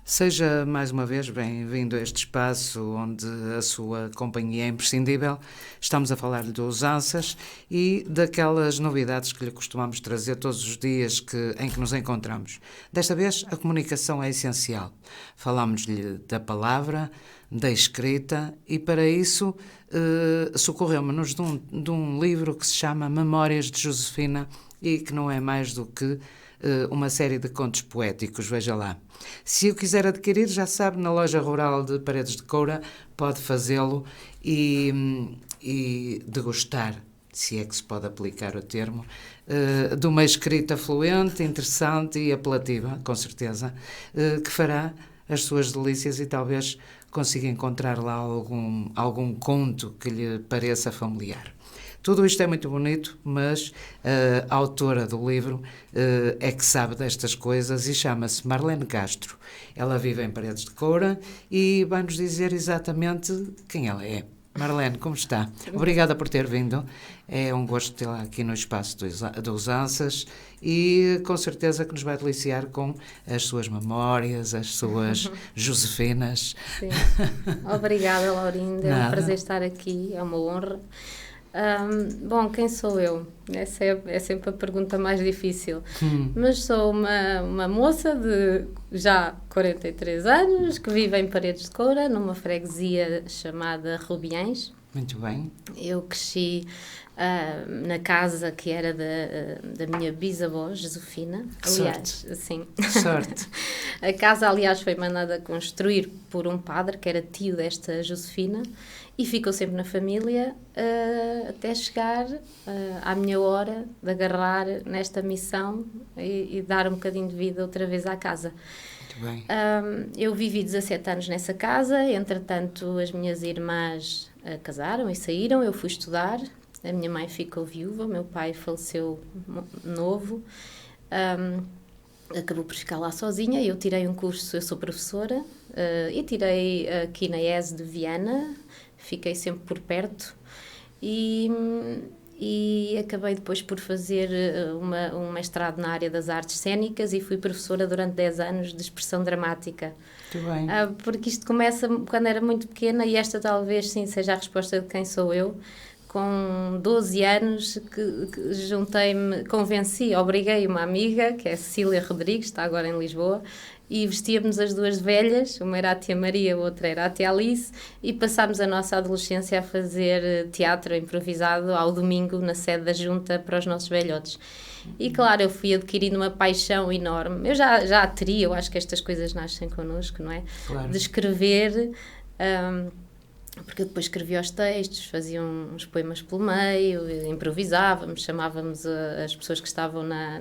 Seja mais uma vez bem-vindo a este espaço onde a sua companhia é imprescindível. Estamos a falar-lhe de usanças e daquelas novidades que lhe costumamos trazer todos os dias em que nos encontramos. Desta vez, a comunicação é essencial. Falámos-lhe da palavra, da escrita e, para isso, socorremos-nos de um livro que se chama Memórias de Josefina e que não é mais do que uma série de contos poéticos, veja lá. Se o quiser adquirir, já sabe, na loja rural de Paredes de Coura, pode fazê-lo e degustar, se é que se pode aplicar o termo, de uma escrita fluente, interessante e apelativa, com certeza, que fará as suas delícias e talvez consiga encontrar lá algum conto que lhe pareça familiar. Tudo isto é muito bonito, mas a autora do livro é que sabe destas coisas e chama-se Marlene Castro. Ela vive em Paredes de Coura e vai-nos dizer exatamente quem ela é. Marlene, como está? Obrigada por ter vindo. É um gosto tê-la aqui no espaço do Usanças e com certeza que nos vai deliciar com as suas memórias, as suas Josefinas. Sim. Obrigada, Laurinda. É um prazer estar aqui, é uma honra. Bom, quem sou eu? Essa é sempre a pergunta mais difícil. Mas sou uma moça de já 43 anos, que vive em Paredes de Coura, numa freguesia chamada Rubiães. Muito bem. Eu cresci na casa que era da minha bisavó, Josefina. Aliás, sim. Sorte. A casa, aliás, foi mandada construir por um padre, que era tio desta Josefina, e ficou sempre na família até chegar à minha hora de agarrar nesta missão e dar um bocadinho de vida outra vez à casa. Muito bem. Eu vivi 17 anos nessa casa, entretanto as minhas irmãs casaram e saíram, eu fui estudar, a minha mãe ficou viúva, o meu pai faleceu novo, acabou por ficar lá sozinha. Eu tirei um curso, eu sou professora, e tirei aqui na ESE de Viana, fiquei sempre por perto e acabei depois por fazer um mestrado na área das artes cênicas e fui professora durante 10 anos de expressão dramática. Muito bem. Porque isto começa quando era muito pequena e esta talvez sim seja a resposta de quem sou eu. Com 12 anos que juntei-me, obriguei uma amiga, que é Cecília Rodrigues, está agora em Lisboa, e vestíamos as duas velhas, uma era a tia Maria, a outra era a tia Alice, e passámos a nossa adolescência a fazer teatro improvisado ao domingo na sede da junta para os nossos velhotes. E claro, eu fui adquirindo uma paixão enorme. Eu já a teria, eu acho que estas coisas nascem connosco, não é? Claro. De escrever... porque eu depois escrevia os textos, fazia uns poemas pelo meio, improvisávamos, chamávamos as pessoas que estavam na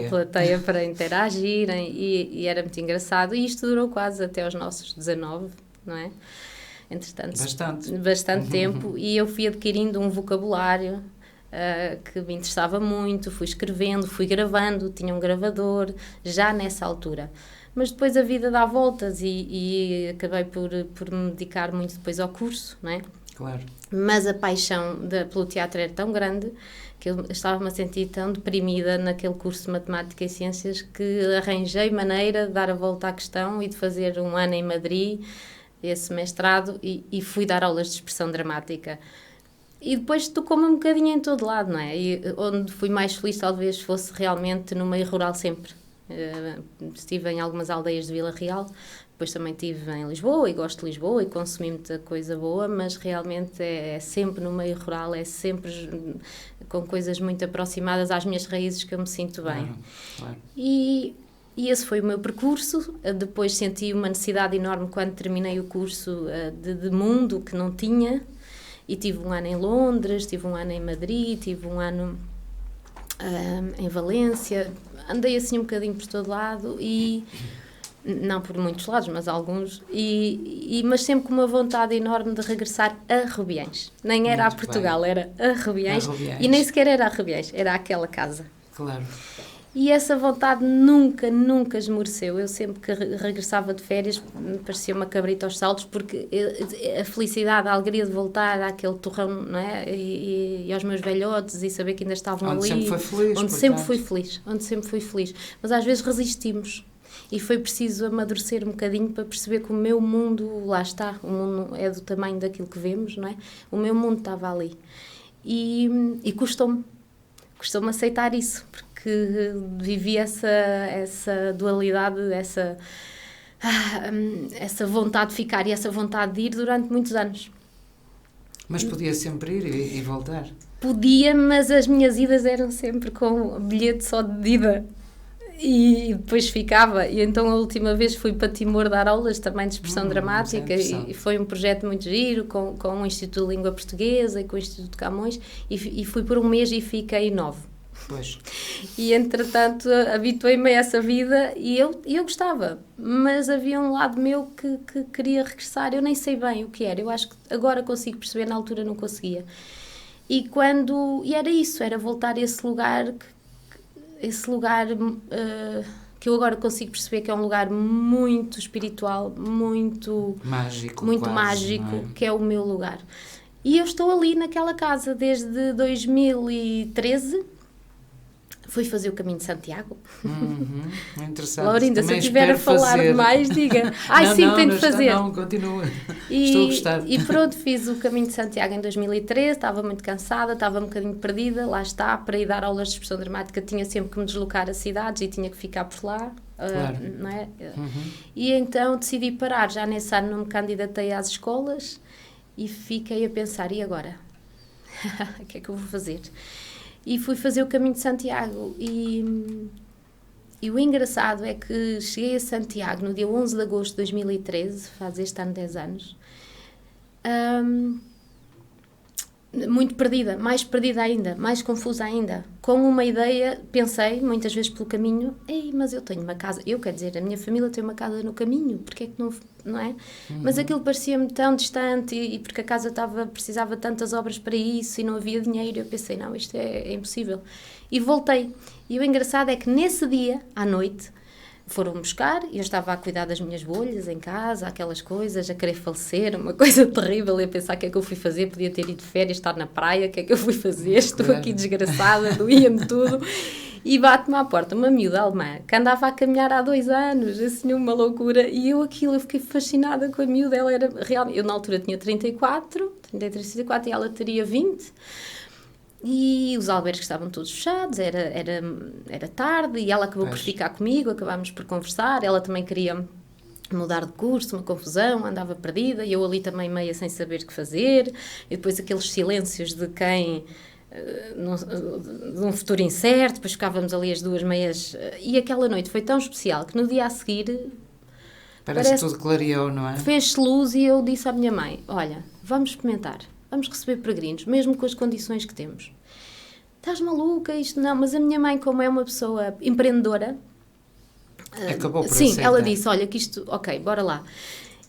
plateia para interagirem e era muito engraçado. E isto durou quase até aos nossos 19, não é? Entretanto, bastante tempo, e eu fui adquirindo um vocabulário que me interessava muito, fui escrevendo, fui gravando, tinha um gravador, já nessa altura. Mas depois a vida dá voltas e acabei por me dedicar muito depois ao curso, não é? Claro. Mas a paixão pelo teatro era tão grande que eu estava-me a sentir tão deprimida naquele curso de Matemática e Ciências que arranjei maneira de dar a volta à questão e de fazer um ano em Madrid, esse mestrado, e fui dar aulas de expressão dramática. E depois tocou-me um bocadinho em todo lado, não é? E onde fui mais feliz talvez fosse realmente no meio rural sempre. Estive em algumas aldeias de Vila Real, depois também estive em Lisboa e gosto de Lisboa e consumi muita coisa boa, mas realmente é sempre no meio rural, é sempre com coisas muito aproximadas às minhas raízes que eu me sinto bem. Claro. E esse foi o meu percurso. Depois senti uma necessidade enorme quando terminei o curso de mundo que não tinha, e tive um ano em Londres, tive um ano em Madrid, tive um ano em Valência. Andei assim um bocadinho por todo lado e não por muitos lados, mas alguns, mas sempre com uma vontade enorme de regressar a Rubiães. Nem era a Portugal, era a Rubiães, e nem sequer era a Rubiães, era aquela casa. Claro. E essa vontade nunca esmoreceu. Eu sempre que regressava de férias me parecia uma cabrita aos saltos, porque a felicidade, a alegria de voltar àquele torrão, não é? E aos meus velhotes e saber que ainda estavam onde ali. Sempre foi feliz, onde sempre fui feliz. Mas às vezes resistimos. E foi preciso amadurecer um bocadinho para perceber que o meu mundo, lá está, o mundo é do tamanho daquilo que vemos, não é? O meu mundo estava ali. E custou-me aceitar isso, porque vivi essa dualidade, essa vontade de ficar e essa vontade de ir durante muitos anos. Mas podia sempre ir e voltar? Podia, mas as minhas idas eram sempre com bilhete só de ida. E depois ficava. E então a última vez fui para Timor dar aulas também de expressão dramática e foi um projeto muito giro com o Instituto de Língua Portuguesa e com o Instituto de Camões e fui por um mês e fiquei 9. Pois. E entretanto habituei-me a essa vida e eu gostava, mas havia um lado meu que queria regressar. Eu nem sei bem o que era, eu acho que agora consigo perceber, na altura não conseguia. E era isso, era voltar a esse lugar que eu agora consigo perceber que é um lugar muito espiritual, muito mágico, muito quase, mágico, é? que é o meu lugar. E eu estou ali naquela casa desde 2013. Fui fazer o Caminho de Santiago. Interessante. Laurinda, também se eu estiver a falar demais, diga. Tenho de fazer. Não, continua. Estou a gostar. E pronto, fiz o Caminho de Santiago em 2013, estava muito cansada, estava um bocadinho perdida, lá está, para ir dar aulas de expressão dramática tinha sempre que me deslocar a cidades e tinha que ficar por lá. Claro. Não é? E então decidi parar, já nesse ano não me candidatei às escolas e fiquei a pensar, e agora? O que é que eu vou fazer? E fui fazer o Caminho de Santiago e o engraçado é que cheguei a Santiago no dia 11 de agosto de 2013, faz este ano 10 anos, muito perdida, mais perdida ainda, mais confusa ainda, com uma ideia, pensei muitas vezes pelo caminho, mas eu tenho uma casa, quer dizer, a minha família tem uma casa no caminho, porque é que não é? Mas aquilo parecia-me tão distante e porque a casa precisava de tantas obras para isso e não havia dinheiro, eu pensei, não, isto é impossível. E voltei. E o engraçado é que nesse dia, à noite, foram-me buscar e eu estava a cuidar das minhas bolhas em casa, aquelas coisas, a querer falecer, uma coisa terrível, eu a pensar o que é que eu fui fazer, podia ter ido de férias, estar na praia, o que é que eu fui fazer, estou aqui desgraçada, doía-me tudo. E bate-me à porta uma miúda alemã que andava a caminhar há 2 anos, assim, uma loucura, e eu fiquei fascinada com a miúda, ela era realmente, eu na altura tinha 34 e ela teria 20. E os albergues estavam todos fechados, era tarde e ela acabou por ficar comigo, acabámos por conversar, ela também queria mudar de curso, uma confusão, andava perdida e eu ali também meia sem saber o que fazer e depois aqueles silêncios de quem... de um futuro incerto, depois ficávamos ali as duas meias e aquela noite foi tão especial que no dia a seguir parece que tudo clareou, não é? Fez-se luz e eu disse à minha mãe, olha, vamos experimentar. Vamos receber peregrinos, mesmo com as condições que temos. Estás maluca? Isto não. Mas a minha mãe, como é uma pessoa empreendedora... acabou por sim, aceitar. ela disse, olha, que isto... Ok, bora lá.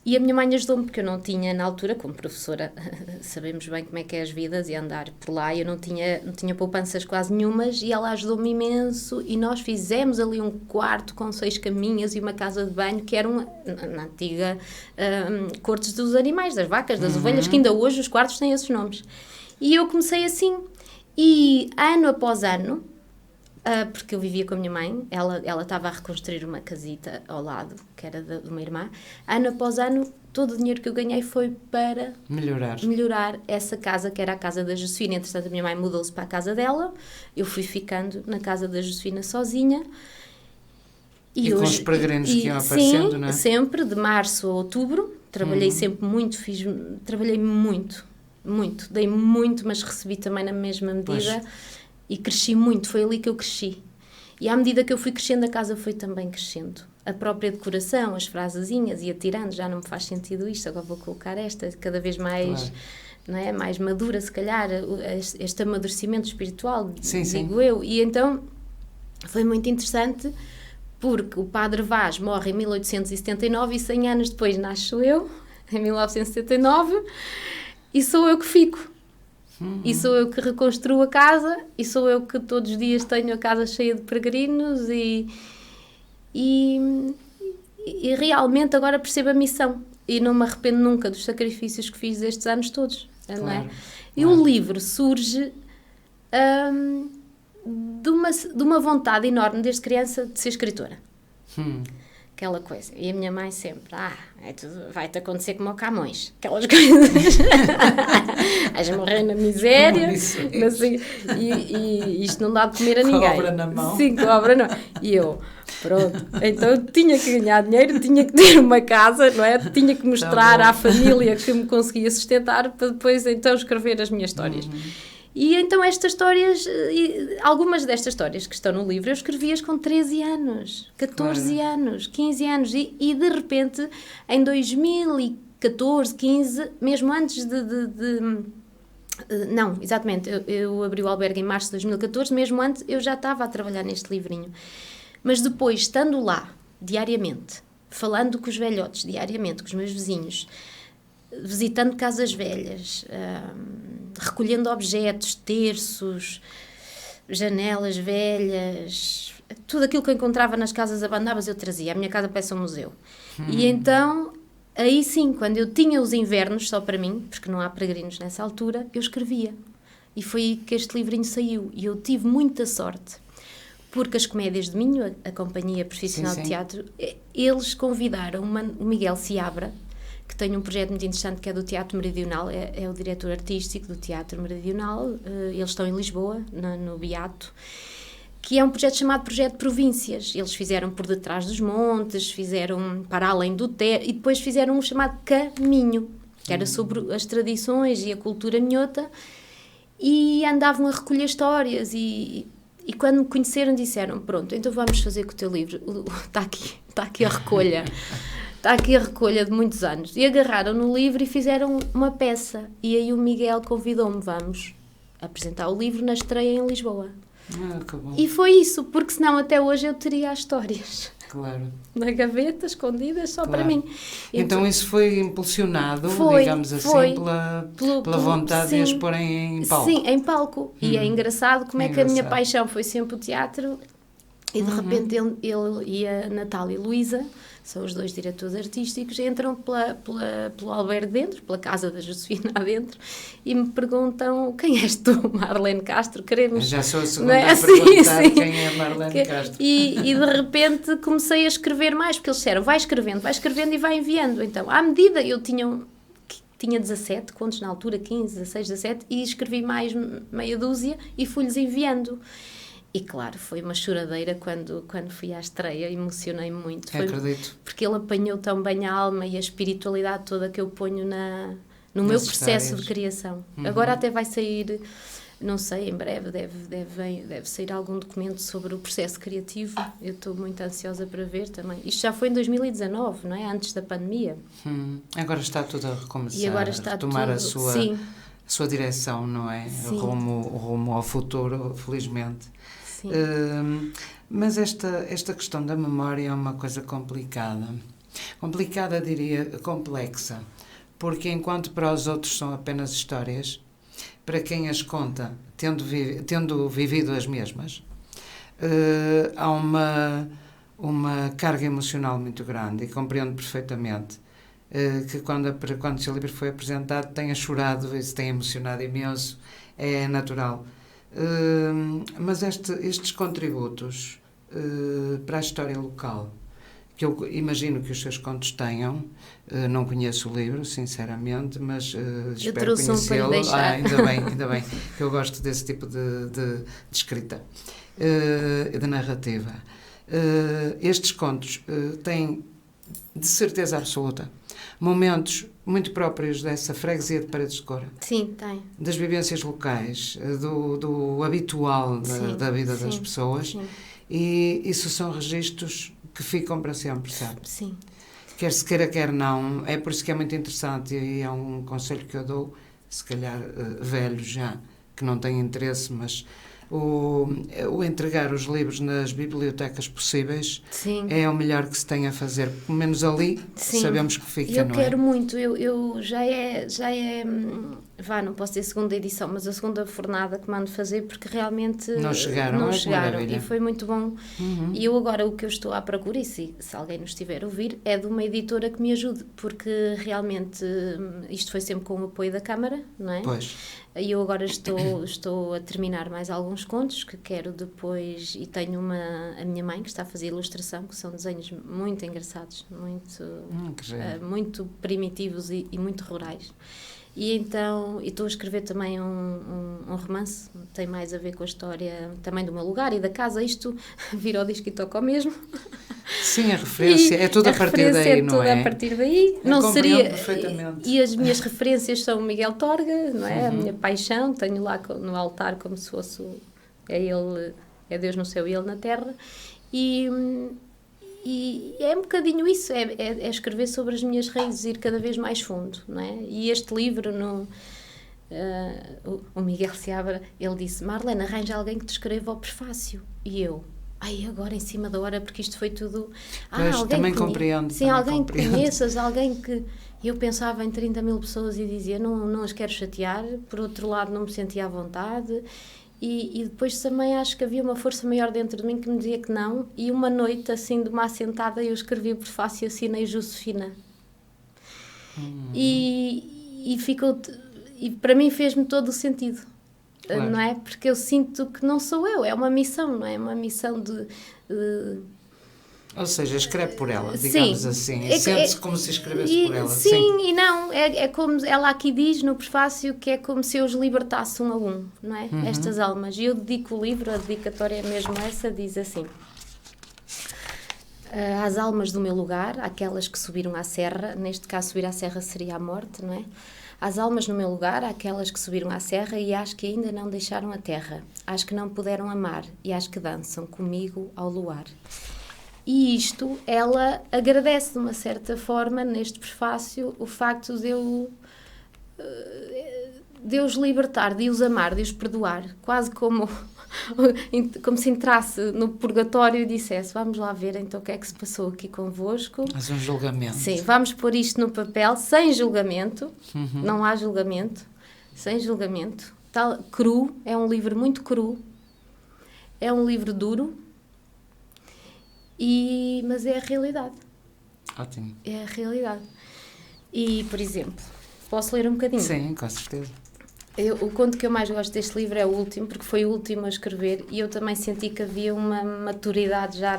E a minha mãe ajudou-me, porque eu não tinha, na altura, como professora, sabemos bem como é que é as vidas e andar por lá, eu não tinha poupanças quase nenhumas, e ela ajudou-me imenso, e nós fizemos ali um quarto com 6 caminhas e uma casa de banho, que era na antiga cortes dos animais, das vacas, das ovelhas, que ainda hoje os quartos têm esses nomes. E eu comecei assim, e ano após ano, porque eu vivia com a minha mãe, ela estava a reconstruir uma casita ao lado, que era de uma irmã. Ano após ano, todo o dinheiro que eu ganhei foi para melhorar essa casa, que era a casa da Josefina. Entretanto, a minha mãe mudou-se para a casa dela, eu fui ficando na casa da Josefina sozinha. E hoje, com os peregrinos que iam aparecendo, sim, não é? Sempre, de março a outubro. Trabalhei sempre muito, trabalhei muito, dei muito, mas recebi também na mesma medida. Pois. E cresci muito, foi ali que eu cresci. E à medida que eu fui crescendo, a casa foi também crescendo. A própria decoração, as frasezinhas, ia tirando, já não me faz sentido isto, agora vou colocar esta, cada vez mais, claro. Não é? Mais madura, se calhar, este amadurecimento espiritual, digo eu. E então, foi muito interessante, porque o Padre Vaz morre em 1879 e 100 anos depois nasço eu, em 1979, e sou eu que fico. E sou eu que reconstruo a casa e sou eu que todos os dias tenho a casa cheia de peregrinos e realmente agora percebo a missão e não me arrependo nunca dos sacrifícios que fiz estes anos todos, claro, não é? E o livro surge de uma vontade enorme desde criança de ser escritora. aquela coisa. E a minha mãe sempre, vai-te acontecer como ao Camões, aquelas coisas. Vais morrer na miséria, assim, e isto não dá de comer a ninguém. Cobra na mão. Sim, cobra na mão. E eu, pronto, então eu tinha que ganhar dinheiro, tinha que ter uma casa, não é? Tinha que mostrar à família que me conseguia sustentar para depois então escrever as minhas histórias. E então estas histórias, algumas destas histórias que estão no livro, eu escrevi-as com 13 anos, 14 anos, 15 anos, e de repente, em 2014, 15, mesmo antes não, exatamente, eu abri o albergue em março de 2014, mesmo antes eu já estava a trabalhar neste livrinho. Mas depois, estando lá, diariamente, falando com os velhotes, diariamente, com os meus vizinhos, visitando casas velhas, recolhendo objetos, terços, janelas velhas, tudo aquilo que eu encontrava nas casas abandonadas eu trazia. A minha casa parece um museu. E então, aí sim, quando eu tinha os invernos só para mim, porque não há peregrinos nessa altura, eu escrevia. E foi aí que este livrinho saiu. E eu tive muita sorte, porque as Comédias de Minho, a companhia profissional de teatro, eles convidaram o Miguel Seabra, que tem um projeto muito interessante que é do Teatro Meridional, é o diretor artístico do Teatro Meridional, eles estão em Lisboa, no Beato, que é um projeto chamado Projeto Províncias. Eles fizeram Por Detrás dos Montes, fizeram Para Além do Tejo, e depois fizeram um chamado Caminho, que era sobre as tradições e a cultura minhota, e andavam a recolher histórias, e quando me conheceram disseram, pronto, então vamos fazer com o teu livro, está aqui a recolha. Está aqui a recolha de muitos anos. E agarraram no livro e fizeram uma peça. E aí o Miguel convidou-me, vamos apresentar o livro na estreia em Lisboa. Que bom. E foi isso, porque senão até hoje eu teria as histórias. Claro. Na gaveta, escondidas, só para mim. Então isso foi impulsionado, digamos assim, pela vontade de as porem em palco. Sim, em palco. E é engraçado como é que a minha paixão foi sempre o teatro. E de repente ele e a Natália e Luísa, são os dois diretores artísticos, entram pelo albergue dentro, pela casa da Josefina adentro, e me perguntam, quem és tu, Marlene Castro? Queremos... Já sou a segunda a perguntar quem é Marlene Castro. E de repente comecei a escrever mais, porque eles disseram, vai escrevendo e vai enviando. Então, à medida, eu tinha 17 contos na altura, 15, 16, 17, e escrevi mais meia dúzia e fui-lhes enviando. E claro, foi uma choradeira quando fui à estreia, emocionei-me muito. Acredito. Porque ele apanhou tão bem a alma e a espiritualidade toda que eu ponho no meu processo de criação. Agora até vai sair, não sei, em breve deve sair algum documento sobre o processo criativo. Eu estou muito ansiosa para ver também. Isto já foi em 2019, não é? Antes da pandemia. Agora está tudo a recomeçar, e agora está a tomar tudo, a sua direção, não é? Sim. Rumo ao futuro, felizmente. Mas esta questão da memória é uma coisa complicada. Complicada, diria, complexa. Porque enquanto para os outros são apenas histórias, para quem as conta, tendo vivido as mesmas, há uma carga emocional muito grande, e compreendo perfeitamente que quando o seu livro foi apresentado tenha chorado e se tenha emocionado imenso, é natural. Mas estes contributos para a história local, que eu imagino que os seus contos tenham, não conheço o livro, sinceramente, mas espero conhecê-lo. Ainda bem, que eu gosto desse tipo de escrita, de narrativa. Estes contos têm, de certeza absoluta, momentos muito próprios dessa freguesia de Paredes de Cora. Sim, tem. Das vivências locais, do habitual da vida das pessoas. Sim. E isso são registros que ficam para sempre, sabe? Sim. Quer se queira, quer não. É por isso que é muito interessante, e é um conselho que eu dou, se calhar velho já, que não tem interesse, mas o entregar os livros nas bibliotecas possíveis. Sim. É o melhor que se tem a fazer. Pelo menos ali sabemos que fica, não é? Eu quero muito. Eu já é não posso dizer segunda edição, mas a segunda fornada que mando fazer, porque realmente não chegaram, não chegaram e foi muito bom. E eu agora, o que eu estou à procura, e se alguém nos estiver a ouvir, é de uma editora que me ajude, porque realmente isto foi sempre com o apoio da Câmara, não é? Pois. E eu agora estou a terminar mais alguns contos que quero depois, e tenho a minha mãe que está a fazer ilustração, que são desenhos muito engraçados, muito primitivos e muito rurais. E então estou a escrever também um romance, tem mais a ver com a história também do meu lugar e da casa. Isto vira o disco e toca ao mesmo. Sim, a referência é tudo a partir daí, não é? A partir daí. Não seria perfeitamente. E as minhas referências são o Miguel Torga, não é? A minha paixão, tenho lá no altar como se fosse é Deus no céu e ele na terra. E é um bocadinho isso, é escrever sobre as minhas raízes, ir cada vez mais fundo, não é? E este livro, o Miguel Seabra, ele disse: Marlene, arranja alguém que te escreva o prefácio. E eu, agora em cima da hora, porque isto foi tudo... Pois, alguém também compreendo. Sim, alguém que conheças, alguém que... Eu pensava em 30 mil pessoas e dizia, não as quero chatear, por outro lado não me sentia à vontade... E depois também acho que havia uma força maior dentro de mim que me dizia que não, e uma noite, assim, de uma assentada, eu escrevi o prefácio e assinei Josefina. E ficou... E para mim fez-me todo o sentido, claro. Não é? Porque eu sinto que não sou eu, é uma missão, não é? Uma missão de Ou seja, escreve por ela, digamos sim. Assim. Sente-se como se escrevesse por ela. Sim, e não. É como ela aqui diz no prefácio, que é como se eu os libertasse um a um, não é? Estas almas. E eu dedico o livro, a dedicatória é mesmo essa, diz assim: às almas do meu lugar, àquelas que subiram à serra, neste caso subir à serra seria a morte, não é? Às almas no meu lugar, àquelas que subiram à serra e às que ainda não deixaram a terra, às que não puderam amar e às que dançam comigo ao luar. E isto, ela agradece de uma certa forma, neste prefácio, o facto de eu os libertar, de os amar, de os perdoar, quase como se entrasse no purgatório e dissesse: vamos lá ver então o que é que se passou aqui convosco. Mas um julgamento. Sim, vamos pôr isto no papel, sem julgamento, não há julgamento, sem julgamento. Cru, é um livro muito cru, é um livro duro, mas é a realidade. Ótimo. É a realidade. E, por exemplo, posso ler um bocadinho? Sim, com certeza. O conto que eu mais gosto deste livro é o último, porque foi o último a escrever, e eu também senti que havia uma maturidade já,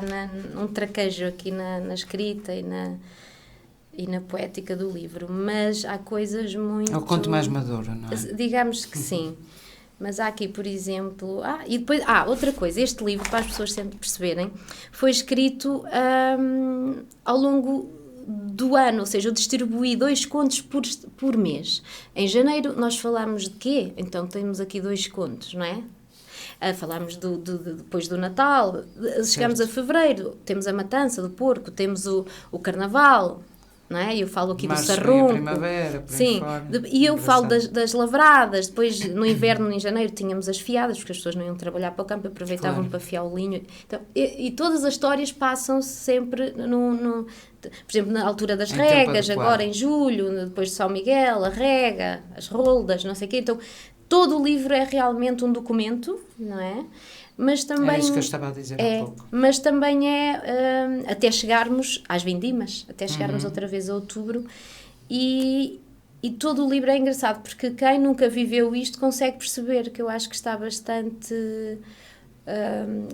um traquejo aqui na escrita e na poética do livro, mas há coisas muito... É o conto mais maduro, não é? Digamos que sim. Mas há aqui, por exemplo... e depois... outra coisa, este livro, para as pessoas sempre perceberem, foi escrito ao longo do ano, ou seja, eu distribuí 2 contos por mês. Em janeiro nós falamos de quê? Então temos aqui 2 contos, não é? Falámos depois do Natal, chegamos a fevereiro, temos a matança do porco, temos o carnaval, não é? Eu falo aqui do sarrunco. Primavera, sim, e eu falo das lavradas. Depois, no inverno, em janeiro, tínhamos as fiadas, porque as pessoas não iam trabalhar para o campo, aproveitavam para fiar o linho. Então, e todas as histórias passam-se sempre por exemplo, na altura das regas, agora em julho, depois de São Miguel, a rega, as roldas, não sei o quê. Então, todo o livro é realmente um documento, não é? Mas também é isso que eu estava a dizer há pouco. Mas também até chegarmos às vindimas, até chegarmos outra vez a outubro, e todo o livro é engraçado, porque quem nunca viveu isto consegue perceber, que eu acho que está bastante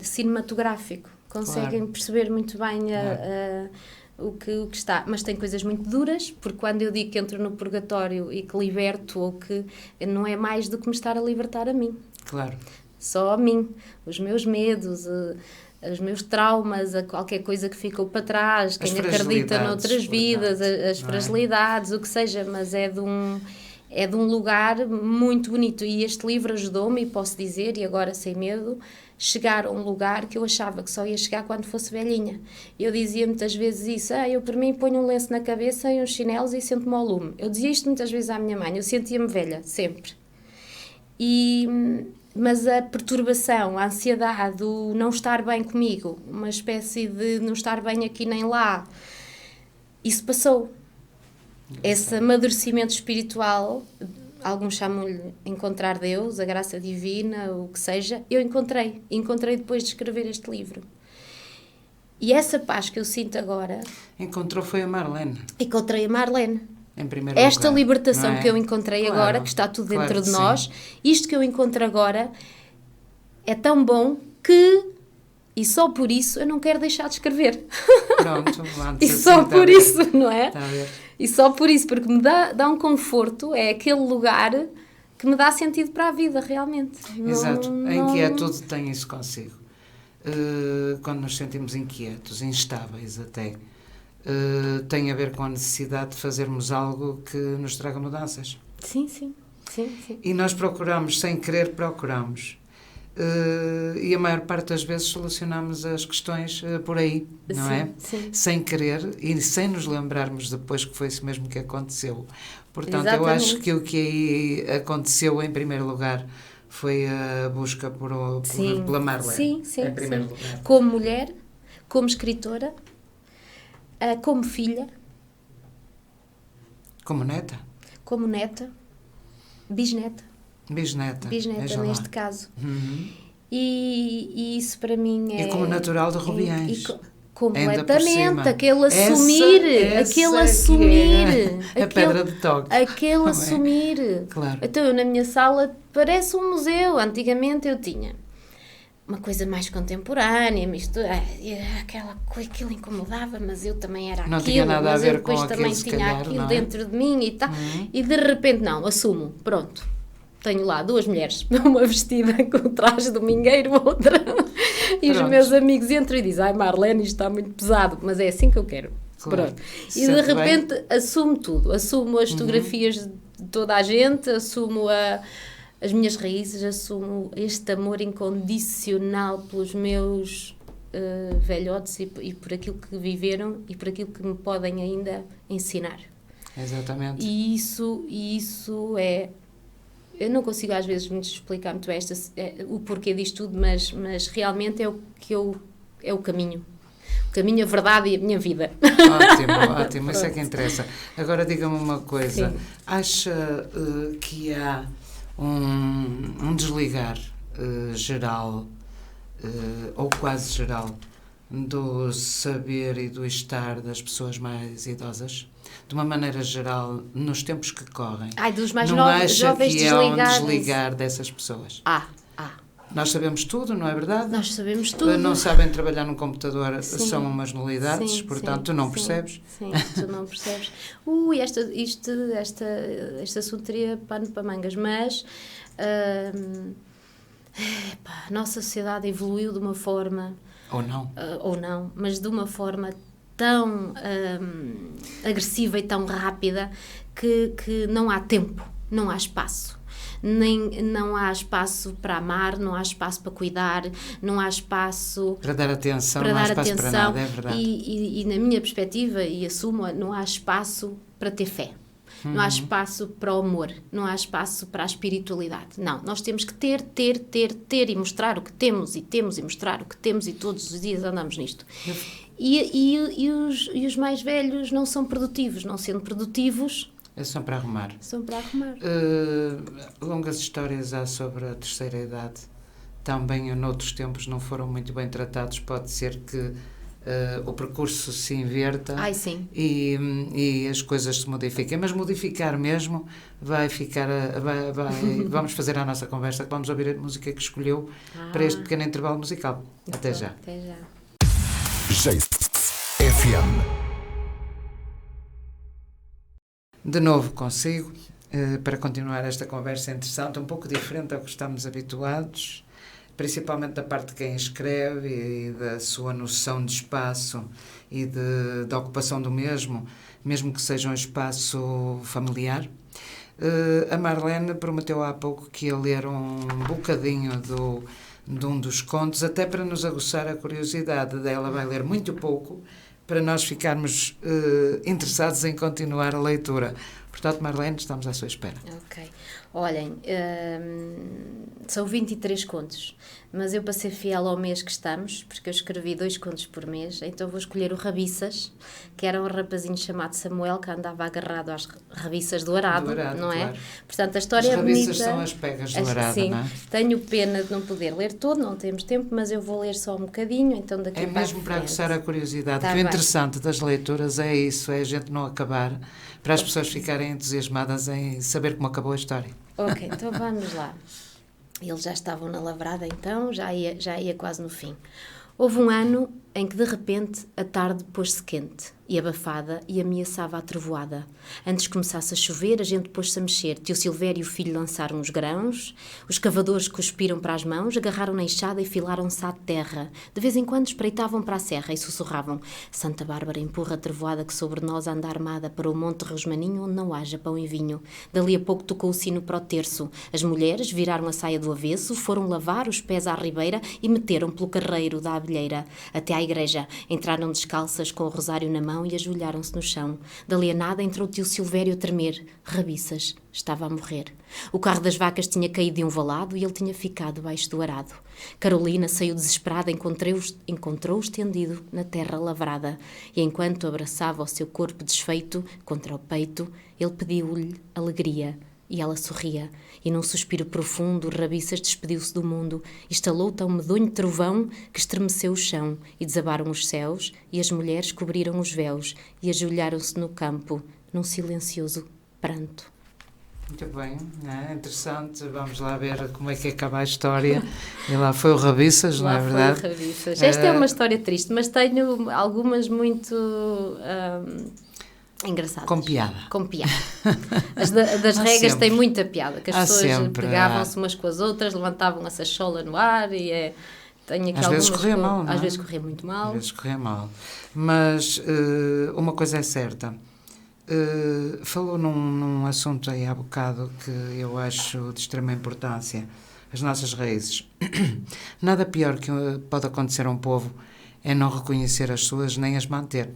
cinematográfico, conseguem perceber muito bem o que está, mas tem coisas muito duras, porque quando eu digo que entro no purgatório e que liberto, ou que não é mais do que me estar a libertar a mim. Claro. Só a mim, os meus medos, os meus traumas, a qualquer coisa que ficou para trás, quem acredita noutras vidas, as fragilidades, o que seja, mas é de um lugar muito bonito. E este livro ajudou-me, e posso dizer, e agora sem medo, chegar a um lugar que eu achava que só ia chegar quando fosse velhinha. Eu dizia muitas vezes isso: eu por mim ponho um lenço na cabeça e uns chinelos e sento-me ao lume. Eu dizia isto muitas vezes à minha mãe, eu sentia-me velha, sempre. Mas a perturbação, a ansiedade, o não estar bem comigo, uma espécie de não estar bem aqui nem lá, isso passou. Esse amadurecimento espiritual alguns chamam-lhe encontrar Deus, a graça divina, o que seja, eu encontrei depois de escrever este livro. E essa paz que eu sinto agora... Encontrou foi a Marlene. Encontrei a Marlene. Em primeiro Esta lugar, libertação não é? que eu encontrei Claro, agora, que está tudo dentro claro de que nós, sim. isto que eu encontro agora é tão bom que, e só por isso, eu não quero deixar de escrever. Pronto, E antes só assim, por isso, não é? Está a ver? E só por isso, porque me dá um conforto, é aquele lugar que me dá sentido para a vida, realmente. Exato, a Não- inquietude tem isso consigo. Quando nos sentimos inquietos, instáveis até, tem a ver com a necessidade de fazermos algo que nos traga mudanças. Sim, sim. E nós procuramos, sem querer, procuramos. E a maior parte das vezes solucionamos as questões por aí, não Sim, é? sim. Sem querer e sem nos lembrarmos depois que foi isso mesmo que aconteceu. Portanto, eu Exatamente. acho que o que aí aconteceu em primeiro lugar foi a busca pela Marlene. Sim, em primeiro sim. lugar. Como mulher, como escritora, como filha, Como neta? como neta, bisneta Bisneta. veja lá. neste caso. Uhum. E isso para mim é... E como natural de Rubiães. Ainda por Completamente, cima. aquele assumir, Essa aquele que assumir, é a pedra de toque. aquele Não é? assumir. Claro. Então eu na minha sala parece um museu, antigamente eu tinha uma coisa mais contemporânea, aquilo incomodava, mas eu também era Não aquilo, tinha nada a mas ver eu depois com também aquilo, se tinha calhar, aquilo não é? dentro de mim e tal, e de repente não, assumo, pronto. Tenho lá duas mulheres, uma vestida com o traje domingueiro, outra. E os Pronto. meus amigos entram e dizem: ai Marlene, isto está muito pesado, mas é assim que eu quero. Claro. Pronto. E Sente de repente assumo tudo. Assumo as Uhum. fotografias de toda a gente, assumo as minhas raízes, assumo este amor incondicional pelos meus velhotes e por aquilo que viveram e por aquilo que me podem ainda ensinar. Exatamente. E isso é... Eu não consigo às vezes muito explicar muito bem o porquê disto tudo, mas realmente é o caminho. O caminho, a verdade e a minha vida. Ótimo, isso é que interessa. Agora diga-me uma coisa. Sim. Acha que há um desligar geral, ou quase geral, do saber e do estar das pessoas mais idosas? De uma maneira geral, nos tempos que correm. Ai, dos mais não novos, acha jovens que há um desligados. desligar dessas pessoas? Nós sabemos tudo, não é verdade? Nós sabemos tudo. Não sabem trabalhar num computador, Sim. são umas nulidades, Sim, portanto, sim, tu não sim, percebes. Sim, tu não percebes. Este assunto teria pano para mangas, mas a nossa sociedade evoluiu de uma forma... Ou não, mas de uma forma tão agressiva e tão rápida que não há tempo, não há espaço. Não há espaço para amar, não há espaço para cuidar, não há espaço para dar atenção, não há espaço para nada, é verdade. E na minha perspectiva, e assumo, não há espaço para ter fé. Não há espaço para o amor, não há espaço para a espiritualidade. Não, nós temos que ter e mostrar o que temos e mostrar o que temos e todos os dias andamos nisto. E os mais velhos não são produtivos, não sendo produtivos... São para arrumar. Longas histórias há sobre a terceira idade. Também, noutros tempos, não foram muito bem tratados. Pode ser que o percurso se inverta. Sim. E as coisas se modifiquem. Mas modificar mesmo vai ficar... vamos fazer a nossa conversa. Vamos ouvir a música que escolheu para este pequeno intervalo musical. Até já. FM. De novo consigo, para continuar esta conversa interessante, um pouco diferente ao que estamos habituados, principalmente da parte de quem escreve e da sua noção de espaço e da ocupação do mesmo que seja um espaço familiar. A Marlene prometeu há pouco que ia ler um bocadinho de um dos contos, até para nos aguçar a curiosidade dela. Vai ler muito pouco, para nós ficarmos interessados em continuar a leitura. Portanto, Marlene, estamos à sua espera. Ok. Olhem, são 23 contos, mas eu, para ser fiel ao mês que estamos, porque eu escrevi 2 contos por mês, então vou escolher o Rabiças, que era um rapazinho chamado Samuel, que andava agarrado às rabiças do arado, não é? Claro. Portanto, a história é bonita. As rabiças são as pegas do arado, sim, não é? tenho pena de não poder ler todo, não temos tempo, mas eu vou ler só um bocadinho, então daqui É para mesmo para aguçar a curiosidade. Tá O bem. interessante das leituras é isso, é a gente não acabar, para as pessoas ficarem entusiasmadas em saber como acabou a história. Ok, então vamos lá. Eles já estavam na lavrada, então já ia quase no fim. Houve um ano em que, de repente, a tarde pôs-se quente e abafada e ameaçava a trovoada. Antes que começasse a chover, a gente pôs-se a mexer. Tio Silvério e o filho lançaram os grãos, os cavadores cuspiram para as mãos, agarraram na enxada e filaram-se à terra. De vez em quando espreitavam para a serra e sussurravam: Santa Bárbara empurra a trovoada que sobre nós anda armada para o monte Rosmaninho onde não haja pão e vinho. Dali a pouco tocou o sino para o terço. As mulheres viraram a saia do avesso, foram lavar os pés à ribeira e meteram pelo carreiro da abelheira. Até à igreja. Entraram descalças com o rosário na mão e ajoelharam-se no chão. Dali a nada entrou tio Silvério a tremer. Rabiças. Estava a morrer. O carro das vacas tinha caído de um valado e ele tinha ficado baixo do arado. Carolina saiu desesperada, encontrou-o estendido na terra lavrada e enquanto abraçava o seu corpo desfeito contra o peito, ele pediu-lhe alegria. E ela sorria, e num suspiro profundo, Rabiças despediu-se do mundo, estalou tão medonho trovão que estremeceu o chão, e desabaram os céus, e as mulheres cobriram os véus, e ajoelharam-se no campo, num silencioso pranto. Muito bem, é interessante. Vamos lá ver como é que acaba a história. E lá foi o Rabiças, não é verdade? Foi o Rabiças. Esta é uma história triste, mas tenho algumas muito... engraçadas. Com piada. Com piada. As das regas têm muita piada, que as pessoas pegavam-se umas com as outras, levantavam a sachola no ar e tenho aqui às vezes corria mal, não é? Às vezes corria muito mal. Às vezes corria mal. Mas uma coisa é certa. Falou num assunto aí há bocado que eu acho de extrema importância. As nossas raízes. Nada pior que pode acontecer a um povo é não reconhecer as suas nem as manter.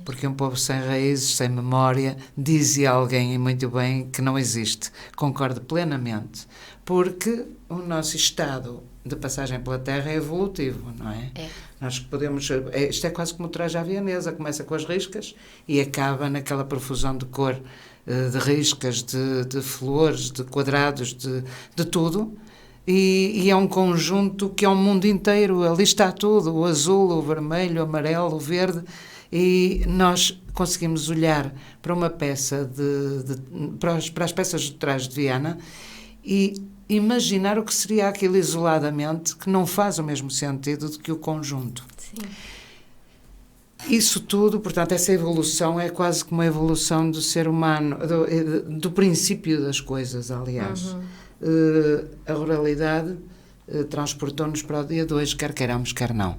Porque um povo sem raízes, sem memória, dizia alguém, e muito bem, que não existe. Concordo plenamente. Porque o nosso estado de passagem pela Terra é evolutivo, não é? É. Nós podemos... Isto é quase como o traje à vienesa. Começa com as riscas e acaba naquela profusão de cor, de riscas, de flores, de quadrados, de tudo. E é um conjunto que é um mundo inteiro. Ali está tudo. O azul, o vermelho, o amarelo, o verde... E nós conseguimos olhar para uma peça, para as peças de trás de Viana e imaginar o que seria aquilo isoladamente, que não faz o mesmo sentido do que o conjunto. Sim. Isso tudo, portanto, essa evolução é quase como a evolução do ser humano, do princípio das coisas, aliás. A ruralidade transportou-nos para o dia de hoje, quer queiramos, quer não.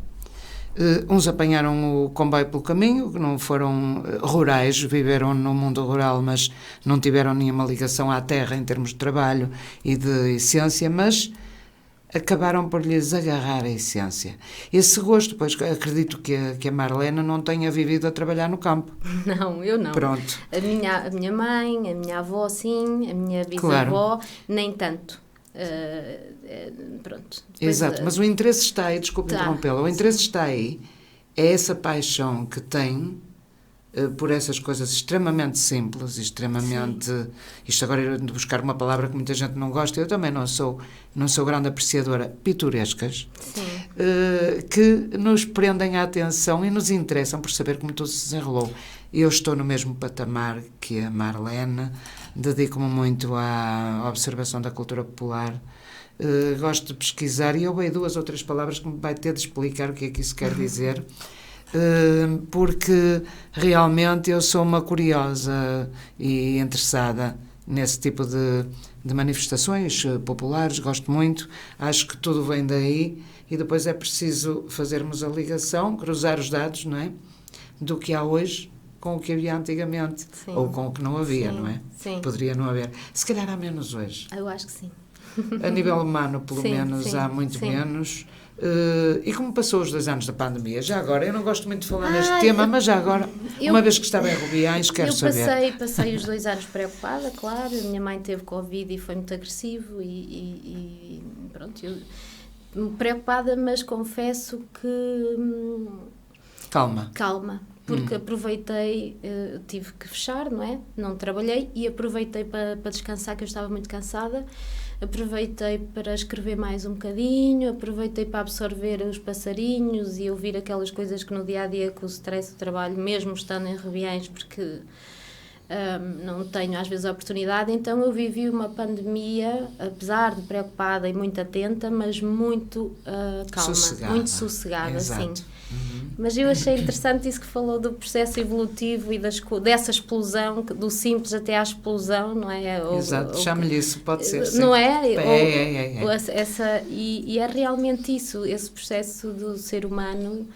Uns apanharam o comboio pelo caminho, que não foram rurais, viveram no mundo rural, mas não tiveram nenhuma ligação à terra em termos de trabalho e de essência, mas acabaram por lhes agarrar a essência. Esse gosto, pois acredito que a Marlene não tenha vivido a trabalhar no campo. Não, eu não. Pronto. A minha mãe, a minha avó, sim, a minha bisavó, nem tanto. Pronto. Depois, exato, mas o interesse está aí, desculpe interrompê-la, o interesse está aí, é essa paixão que tem por essas coisas extremamente simples, extremamente... Sim. Isto agora é de buscar uma palavra que muita gente não gosta, eu também não sou grande apreciadora, pitorescas, que nos prendem a atenção e nos interessam por saber como tudo se desenrolou. Eu estou no mesmo patamar que a Marlene, dedico-me muito à observação da cultura popular, gosto de pesquisar e eu vejo 2 ou 3 palavras que me vai ter de explicar o que é que isso quer dizer, porque realmente eu sou uma curiosa e interessada nesse tipo de manifestações populares, gosto muito, acho que tudo vem daí e depois é preciso fazermos a ligação, cruzar os dados, não é? Do que há hoje com o que havia antigamente. Sim. Ou com o que não havia, sim, não é? Sim. Poderia não haver. Se calhar há menos hoje. Eu acho que sim. A nível humano, pelo sim, menos, sim, há muito sim. menos. E como passou os 2 anos da pandemia, já agora, eu não gosto muito de falar neste tema, mas já agora... Uma vez que estava em Rubiães, quero saber. Passei os 2 anos preocupada, claro. A minha mãe teve Covid e foi muito agressivo e pronto, eu preocupada, mas confesso que... Calma, porque aproveitei, tive que fechar, não é? Não trabalhei e aproveitei para descansar, que eu estava muito cansada. Aproveitei para escrever mais um bocadinho, aproveitei para absorver os passarinhos e ouvir aquelas coisas que no dia-a-dia, com o stress do trabalho, mesmo estando em Rubiães, porque não tenho às vezes a oportunidade, então eu vivi uma pandemia, apesar de preocupada e muito atenta, mas muito calma, muito sossegada, sim. Mas eu achei interessante isso que falou do processo evolutivo e dessa explosão, do simples até à explosão, não é? Exato, chame-lhe isso, pode ser. Não é? É. E é realmente isso, esse processo do ser humano